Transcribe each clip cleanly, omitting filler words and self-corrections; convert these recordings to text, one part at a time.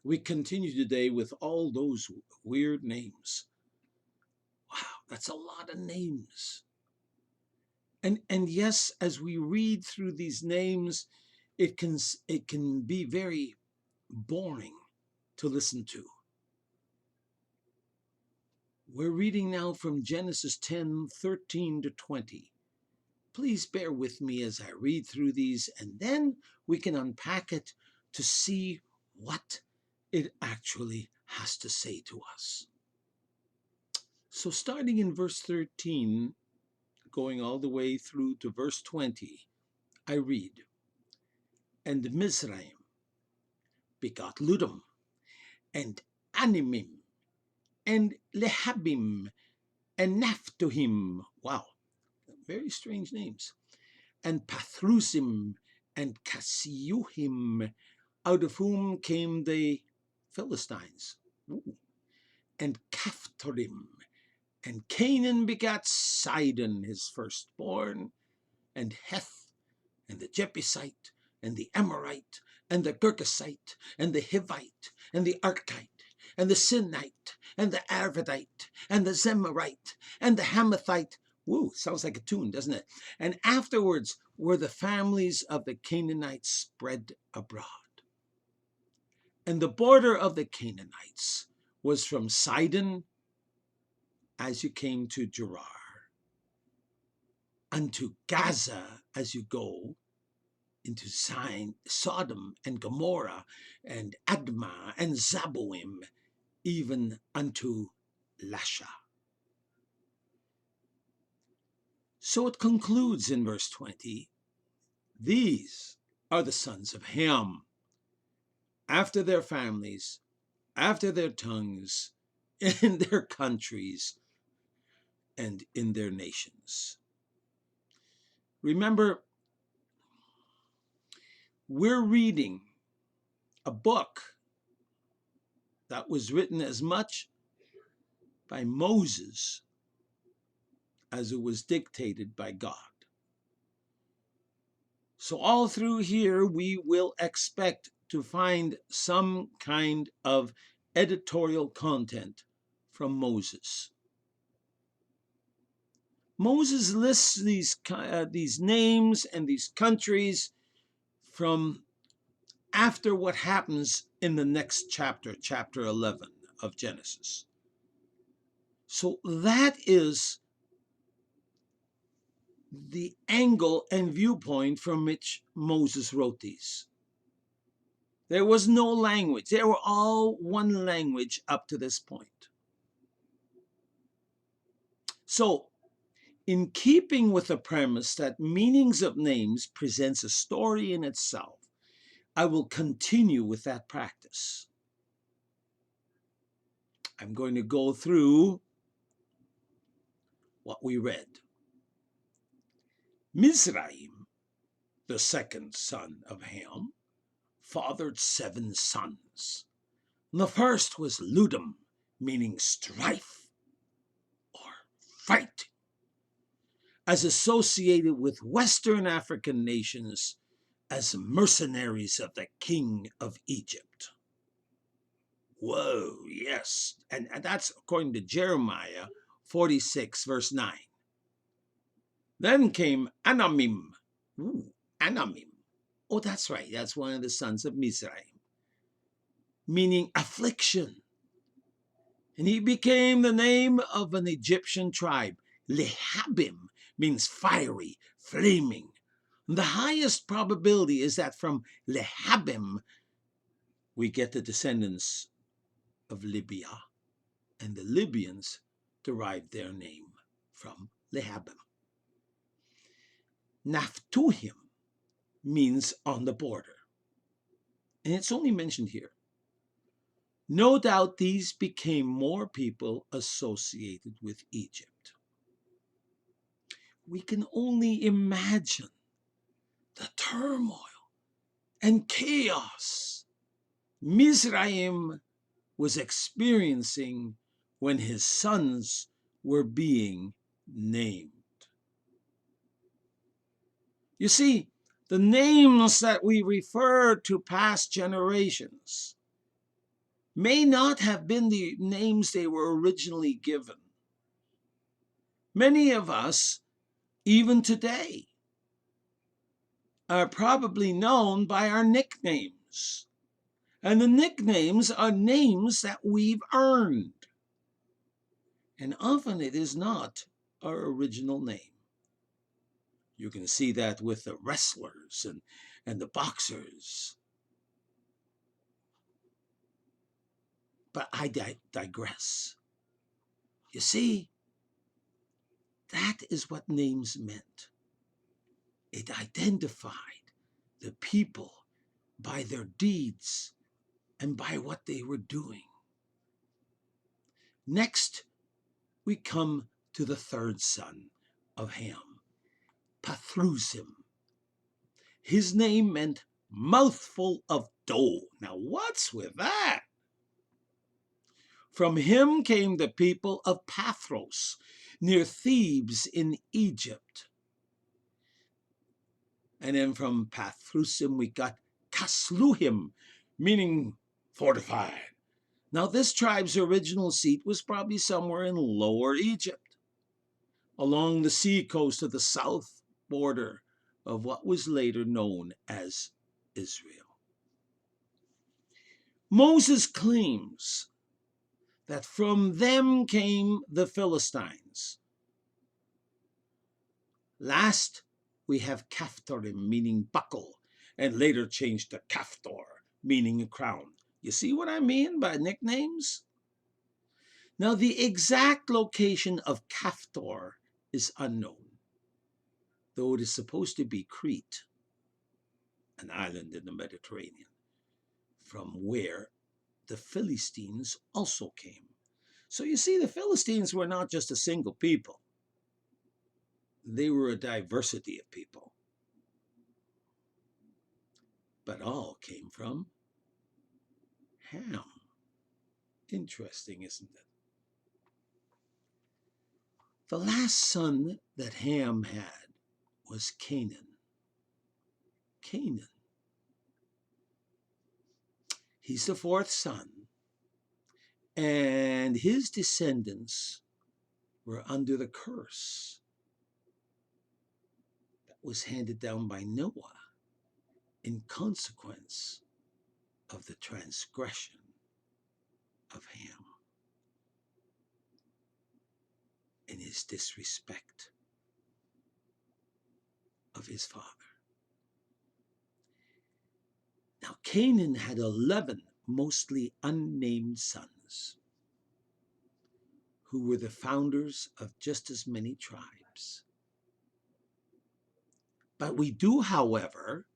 We continue today with all those weird names. Wow, that's a lot of names. And yes, as we read through these names, it can be very boring to listen to. We're reading now from Genesis 10:13 to 20. Please bear with me as I read through these, and then we can unpack it to see what it actually has to say to us. So starting in verse 13, going all the way through to verse 20, I read, And Mizraim begot Ludum, and Animim, and Lehabim, and Naphtuhim. Wow, very strange names. And Pathrusim, and Cassiuhim, out of whom came the Philistines. Ooh. And Caphtorim, and Canaan begat Sidon, his firstborn, and Heth, and the Jebusite, and the Amorite, and the Girgasite, and the Hivite, and the Archite, and the Sinite, and the Arvadite, and the Zemarite, and the Hamathite. Woo, sounds like a tune, doesn't it? And afterwards were the families of the Canaanites spread abroad. And the border of the Canaanites was from Sidon, as you came to Gerar, unto Gaza, as you go into Sodom and Gomorrah and Admah and Zaboim, even unto Lasha. So it concludes in verse 20, these are the sons of Ham, after their families, after their tongues, in their countries, and in their nations. Remember, we're reading a book that was written as much by Moses as it was dictated by God. So all through here, we will expect to find some kind of editorial content from Moses. Moses lists these names and these countries from after what happens in the next chapter, chapter 11 of Genesis. So that is the angle and viewpoint from which Moses wrote these. There was no language. They were all one language up to this point. So, in keeping with the premise that meanings of names presents a story in itself, I will continue with that practice. I'm going to go through what we read. Mizraim, the second son of Ham, fathered 7 sons. The first was Ludum, meaning strife or fight, as associated with Western African nations as mercenaries of the king of Egypt. Whoa, yes. And that's according to Jeremiah 46, verse 9. Then came Anamim. Ooh, Anamim. Oh, that's right. That's one of the sons of Mizraim, meaning affliction. And he became the name of an Egyptian tribe. Lehabim means fiery, flaming. The highest probability is that from Lehabim we get the descendants of Libya, and the Libyans derived their name from Lehabim. Naphtuhim means on the border, and it's only mentioned here. No doubt these became more people associated with Egypt. We can only imagine the turmoil and chaos Mizraim was experiencing when his sons were being named. You see, the names that we refer to past generations may not have been the names they were originally given. Many of us, even today, are probably known by our nicknames. And the nicknames are names that we've earned. And often it is not our original name. You can see that with the wrestlers and the boxers. But I digress. You see, that is what names meant. It identified the people by their deeds and by what they were doing. Next, we come to the third son of Ham, Pathrusim. His name meant mouthful of dough. Now, what's with that? From him came the people of Pathros, near Thebes in Egypt. And then from Pathrusim we got Kasluhim, meaning fortified. Now, this tribe's original seat was probably somewhere in Lower Egypt, along the sea coast of the south border of what was later known as Israel. Moses claims that from them came the Philistines. Last, we have Caphtorim, meaning buckle, and later changed to Caphtor, meaning a crown. You see what I mean by nicknames? Now, the exact location of Caphtor is unknown, though it is supposed to be Crete, an island in the Mediterranean, from where the Philistines also came. So you see, the Philistines were not just a single people. They were a diversity of people. But all came from Ham. Interesting, isn't it? The last son that Ham had was Canaan. Canaan. He's the fourth son, and his descendants were under the curse that was handed down by Noah in consequence of the transgression of Ham and his disrespect of his father. Now, Canaan had 11 mostly unnamed sons who were the founders of just as many tribes. But we do, however,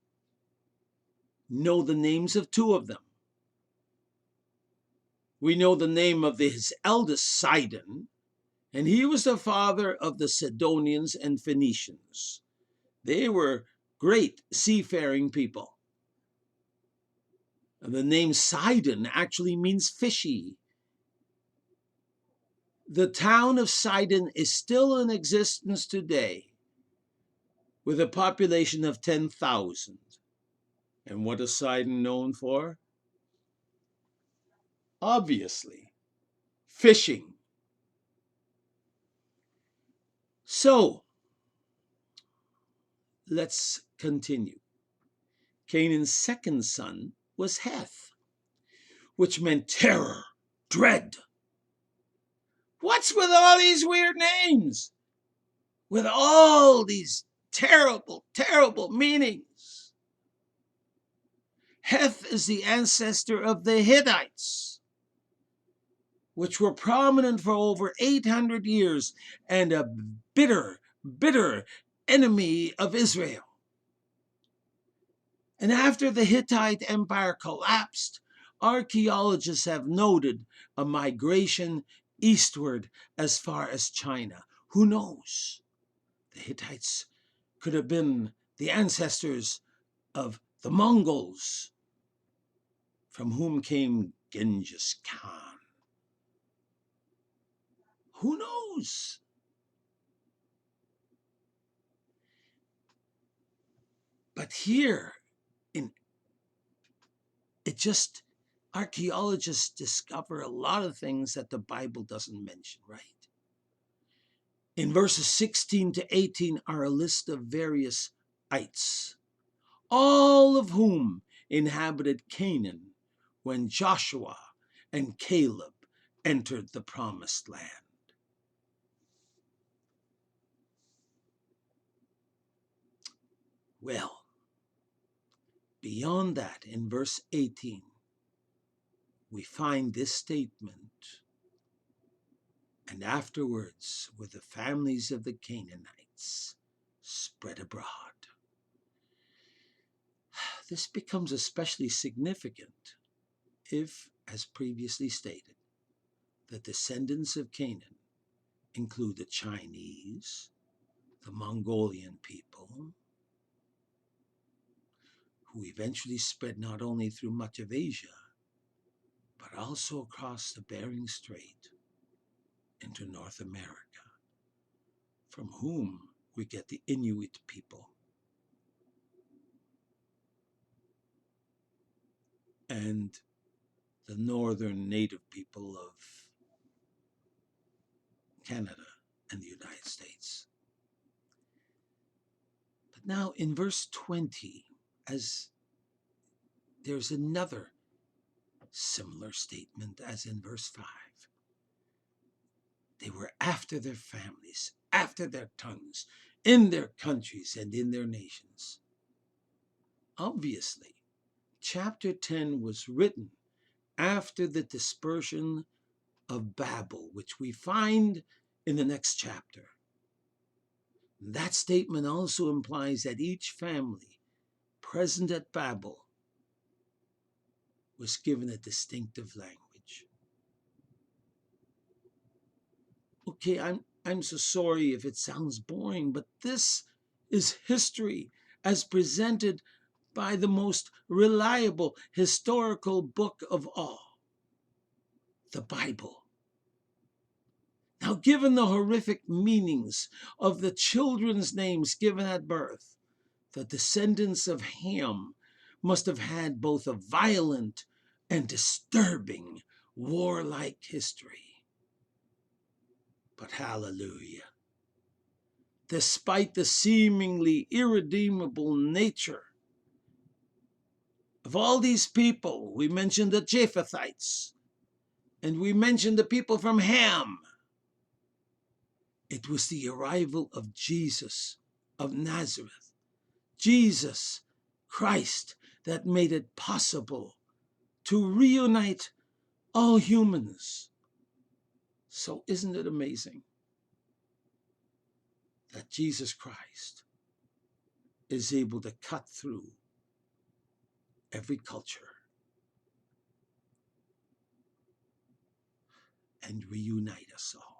know the names of two of them. We know the name of his eldest, Sidon, and he was the father of the Sidonians and Phoenicians. They were great seafaring people. And the name Sidon actually means fishy. The town of Sidon is still in existence today with a population of 10,000. And what is Sidon known for? Obviously, fishing. So, let's continue. Canaan's second son was Heth, which meant terror, dread. What's with all these weird names? With all these terrible, terrible meanings. Heth is the ancestor of the Hittites, which were prominent for over 800 years and a bitter, bitter enemy of Israel. And after the Hittite Empire collapsed, archaeologists have noted a migration eastward as far as China. Who knows? The Hittites could have been the ancestors of the Mongols, from whom came Genghis Khan. Who knows? But here, it just archaeologists discover a lot of things that the Bible doesn't mention, right? In verses 16 to 18 are a list of various ites, all of whom inhabited Canaan when Joshua and Caleb entered the promised land. Well, beyond that, in verse 18, we find this statement, and afterwards were the families of the Canaanites spread abroad. This becomes especially significant if, as previously stated, the descendants of Canaan include the Chinese, the Mongolian people, who eventually spread not only through much of Asia, but also across the Bering Strait into North America, from whom we get the Inuit people and the northern native people of Canada and the United States. But now in verse 20, as there's another similar statement as in verse 5. They were after their families, after their tongues, in their countries and in their nations. Obviously, chapter 10 was written after the dispersion of Babel, which we find in the next chapter. That statement also implies that each family present at Babel was given a distinctive language. Okay, I'm so sorry if it sounds boring, but this is history as presented by the most reliable historical book of all, the Bible. Now, given the horrific meanings of the children's names given at birth, the descendants of Ham must have had both a violent and disturbing warlike history. But hallelujah, despite the seemingly irredeemable nature of all these people, we mentioned the Japhethites, and we mentioned the people from Ham. It was the arrival of Jesus of Nazareth, Jesus Christ, that made it possible to reunite all humans. So isn't it amazing that Jesus Christ is able to cut through every culture and reunite us all?